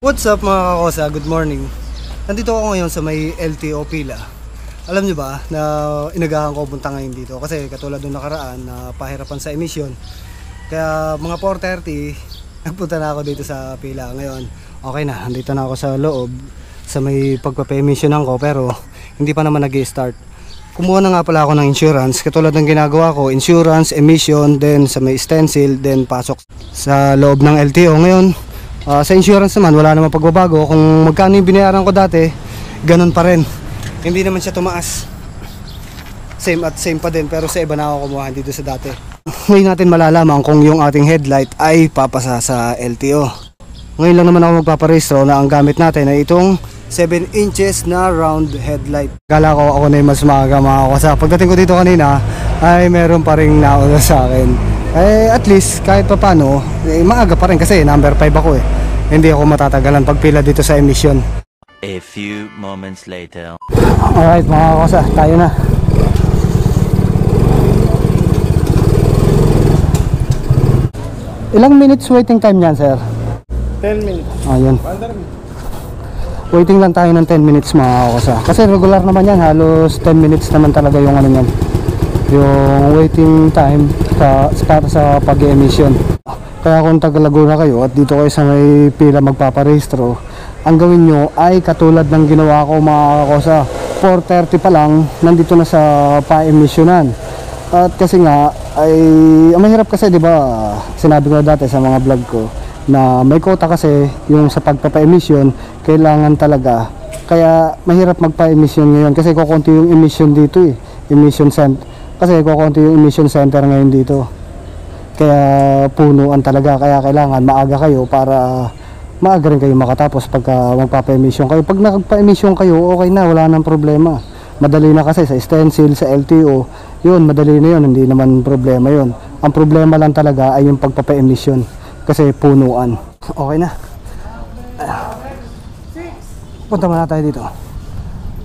What's up mga kakosa? Good morning. Nandito ako ngayon sa may LTO pila. Alam nyo ba na inagahan ko punta ngayon dito kasi katulad nung nakaraan na pahirapan sa emission. Kaya mga 4:30 nagpunta na ako dito sa pila. Ngayon okay na, nandito na ako sa loob sa may pagpapa-emissionan ko pero hindi pa naman nag-i-start. Kumuha na nga pala ako ng insurance. Katulad ng ginagawa ko, insurance, emission, then sa may stencil, then pasok sa loob ng LTO. Ngayon sa insurance naman wala namang pagbabago. Kung magkano yung binayaran ko dati, ganun pa rin. Hindi naman siya tumaas. Same at same pa din, pero sa iba na ako kumuha dito sa dati. Ngayon natin malalaman kung yung ating headlight ay papasa sa LTO. Ngayon lang naman ako magpaparehistro na ang gamit natin ay itong 7 inches na round headlight. Kala ko ako na yung mas maaga makakasa. Pagdating ko dito kanina ay meron pa ring nauna sa akin. At least kahit pa paano maaga pa rin kasi number 5 ako eh. Hindi ako matatagalan pagpila dito sa emission. A few moments later. Alright mga kakosa, tayo na. Ilang minutes waiting time yan, sir? 10 minutes. Ayun. Waiting lang tayo ng 10 minutes mga kakosa. Kasi regular naman yan, halos 10 minutes naman talaga yung ano yan, yung waiting time para sa pag-emission. Kaya kung taga Laguna kayo at dito kayo sa may pila magpaparehistro, ang gawin nyo ay katulad ng ginawa ko mga kakosa. 4:30 pa lang nandito na sa pa-emissionan. At kasi nga ay mahirap kasi, di ba? Sinabi ko dati sa mga vlog ko na may quota kasi yung sa pagpapa-emission, kailangan talaga. Kaya mahirap magpa-emission ngayon kasi kukunti yung emission dito eh. Emission center. Kasi kukunti yung emission center ngayon dito. Kaya punuan talaga. Kaya kailangan maaga kayo para maaga rin kayo makatapos pagka magpapa-emission kayo. Pag nagpa-emission kayo, okay na, wala nang problema. Madali na kasi sa stencil, sa LTO, yun, madali na yun, hindi naman problema yun. Ang problema lang talaga ay yung pagpapa-emission kasi punuan. Okay na. Punta muna tayo dito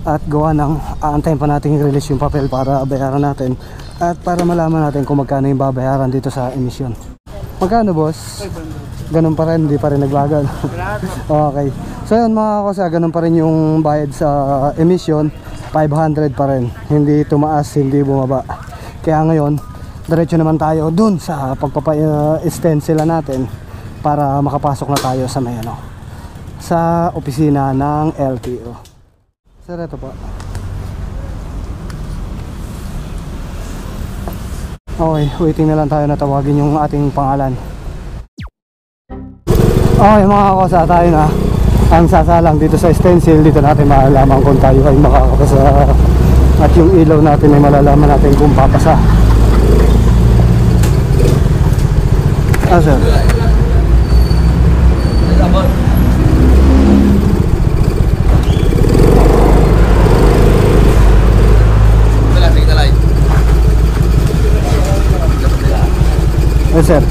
at gawa ng aantayin pa natin i-release yung papel para bayaran natin at para malaman natin kung magkano yung babayaran dito sa emission. Magkano, boss? Ganun pa rin, hindi pa rin nagbagal. Okay. So yun mga kakosa, ganun pa rin yung bayad sa emission, 500 pa rin. Hindi tumaas, hindi bumaba. Kaya ngayon, diretso naman tayo dun sa pagpapa-stencil natin para makapasok na tayo sa may sa opisina ng LTO. Sir, ito po. Okay, waiting na lang tayo na tawagin yung ating pangalan. Okay mga kakosa, tayo na ang sasalang dito sa stencil. Dito natin malalaman kung tayo ay makakapasa at yung ilaw natin ay malalaman natin kung papasa. Sir? Yes, sir.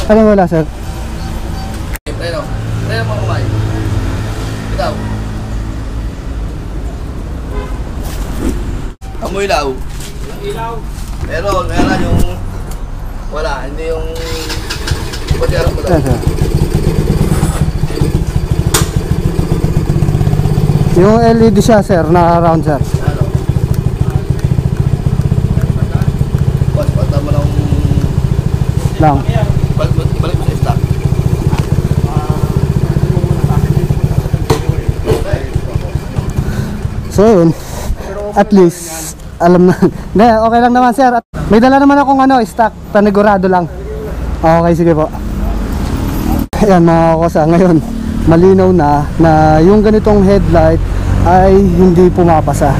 Ano wala, sir? Amoy ilaw. Ilaw. Meron yung wala, hindi yung pagyaran mo lang. Yung LED siya, sir, na round, sir. Ano? Pagpata mo lang. Ibalik mo sa stock. So yun, at least alam na. Okay lang naman, sir. May dala naman akong stock, panigurado lang. Okay, sige po. Ayan mga kakosa, ngayon malinaw na yung ganitong headlight ay hindi pumapasa.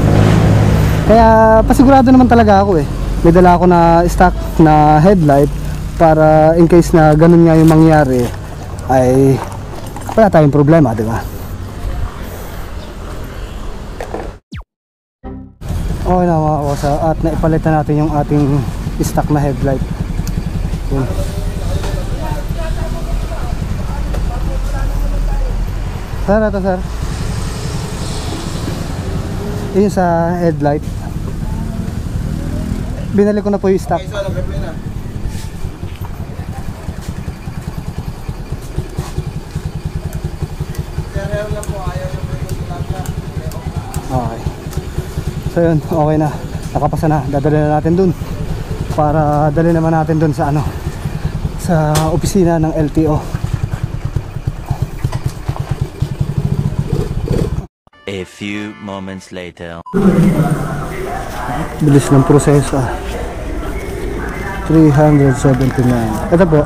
Kaya pasigurado naman talaga ako eh. May dala ako na stock na headlight para in case na ganun nga yung mangyari ay wala tayong problema, di ba? Okay na mga kosa, at naipalitan natin yung ating stock na headlight. Yun. Sir, ito sir. Yun sa headlight. Binalik ko na po yung stock. Okay. So yun, okay na. Nakapasa na. Dadali na natin dun. Para dali naman natin dun sa ano, sa opisina ng LTO. A few moments later. Bilis ng proseso. 379. Ito po.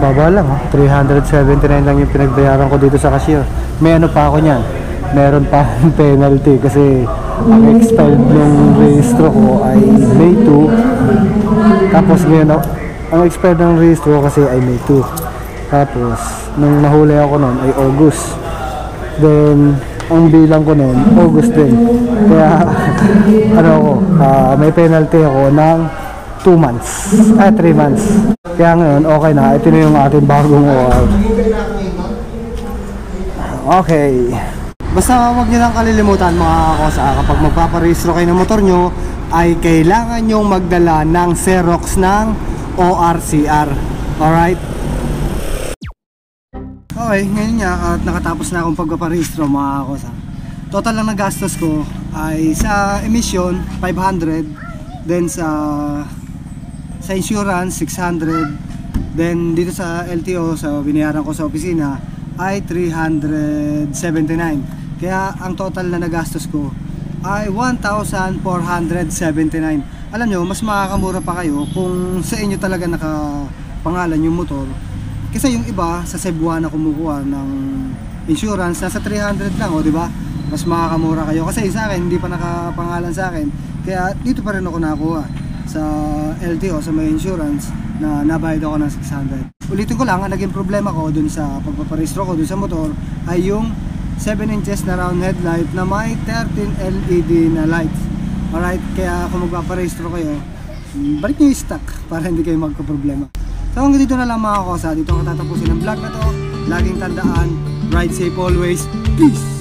Baba lang ha. 379 lang yung pinagbayaran ko dito sa cashier. May ano pa ako niyan. Meron pa akong penalty kasi ang expired ng rehistro ko ay May 2. Tapos ngayon ang expired ng rehistro kasi ay May 2. Tapos nung nahuli ako noon ay August. Then ang bilang ko noon August din. Kaya ano ako, may penalty ako ng 2 months. 3 months. Kaya ngayon okay na. Ito na yung ating bagong OR. Okay. Basta huwag nyo lang kalilimutan mga kosa, kapag magpaparehistro kayo ng motor nyo ay kailangan nyong magdala ng Xerox ng ORCR. Alright? Okay, ngayon nga at nakatapos na akong pagpaparehistro mga kosa. Total lang na gastos ko ay sa emission 500, then sa insurance 600, then dito sa LTO sa binayaran ko sa opisina ay 379. Kaya ang total na nagastos ko ay 1,479. Alam nyo, mas makakamura pa kayo kung sa inyo talaga nakapangalan yung motor. Kasi yung iba sa Cebuana kumukuha ng insurance nasa 300 lang, di ba? Mas makakamura kayo. Kasi sa akin hindi pa nakapangalan sa akin. Kaya dito pa rin ako nakuha sa LTO sa may insurance na nabayad ako ng 600. Ulitin ko lang, ang naging problema ko dun sa pagpaparehistro ko dun sa motor ay yung 7 inches na round headlight na may 13 LED na lights. Alright, kaya kung magpaparehistro kayo, balik nyo yung stock para hindi kayo magka-problema. So hanggang dito na lang mga kosa, dito ako tatapusin ang vlog na to. Laging tandaan, ride safe always. Peace!